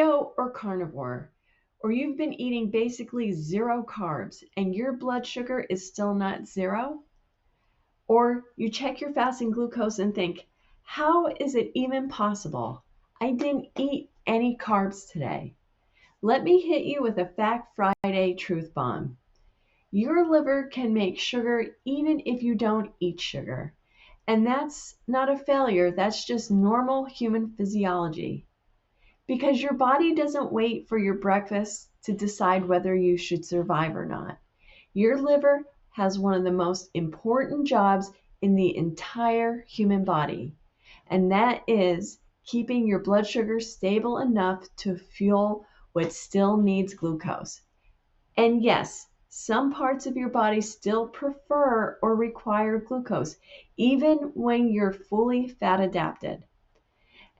keto or carnivore, or you've been eating basically zero carbs and your blood sugar is still not zero, or you check your fasting glucose and think, how is it even possible? I didn't eat any carbs today. Let me hit you with a Fact Friday truth bomb. Your liver can make sugar even if you don't eat sugar. And that's not a failure, that's just normal human physiology. Because your body doesn't wait for your breakfast to decide whether you should survive or not. Your liver has one of the most important jobs in the entire human body, and that is keeping your blood sugar stable enough to fuel what still needs glucose. And yes, some parts of your body still prefer or require glucose, even when you're fully fat adapted.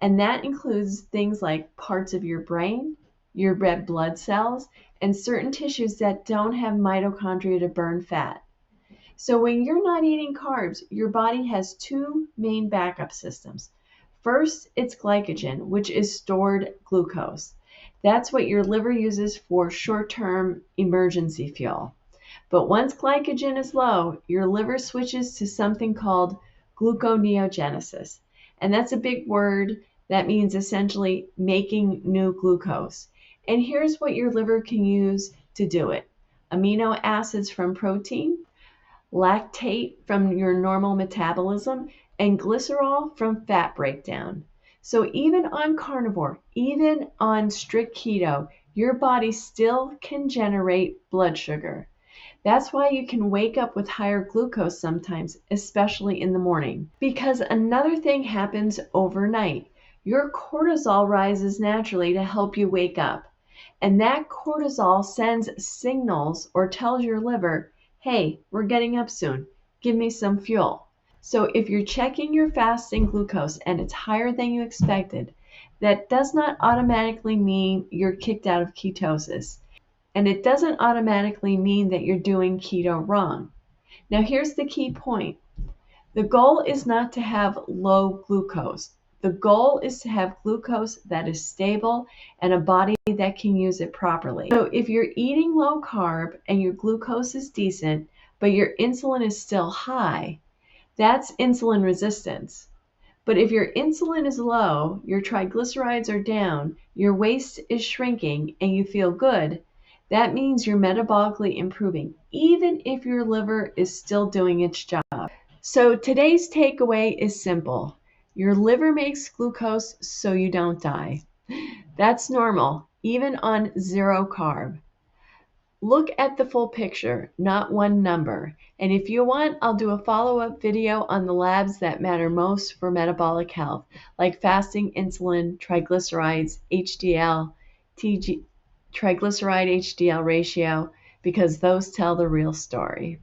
And that includes things like parts of your brain, your red blood cells, and certain tissues that don't have mitochondria to burn fat. So when you're not eating carbs, your body has two main backup systems. First, it's glycogen, which is stored glucose. That's what your liver uses for short-term emergency fuel. But once glycogen is low, your liver switches to something called gluconeogenesis. And that's a big word that means essentially making new glucose. And here's what your liver can use to do it: amino acids from protein, lactate from your normal metabolism, and glycerol from fat breakdown. So even on carnivore, even on strict keto, your body still can generate blood sugar. That's why you can wake up with higher glucose sometimes, especially in the morning. Because another thing happens overnight. Your cortisol rises naturally to help you wake up. And that cortisol sends signals or tells your liver, hey, we're getting up soon. Give me some fuel. So if you're checking your fasting glucose and it's higher than you expected, that does not automatically mean you're kicked out of ketosis. And it doesn't automatically mean that you're doing keto wrong. Now here's the key point. The goal is not to have low glucose. The goal is to have glucose that is stable and a body that can use it properly. So if you're eating low carb and your glucose is decent, but your insulin is still high, that's insulin resistance. But if your insulin is low, your triglycerides are down, your waist is shrinking, and you feel good, that means you're metabolically improving, even if your liver is still doing its job. So today's takeaway is simple. Your liver makes glucose so you don't die. That's normal, even on zero carb. Look at the full picture, not one number. And if you want, I'll do a follow-up video on the labs that matter most for metabolic health, like fasting insulin, triglycerides, HDL, triglyceride HDL ratio, because those tell the real story.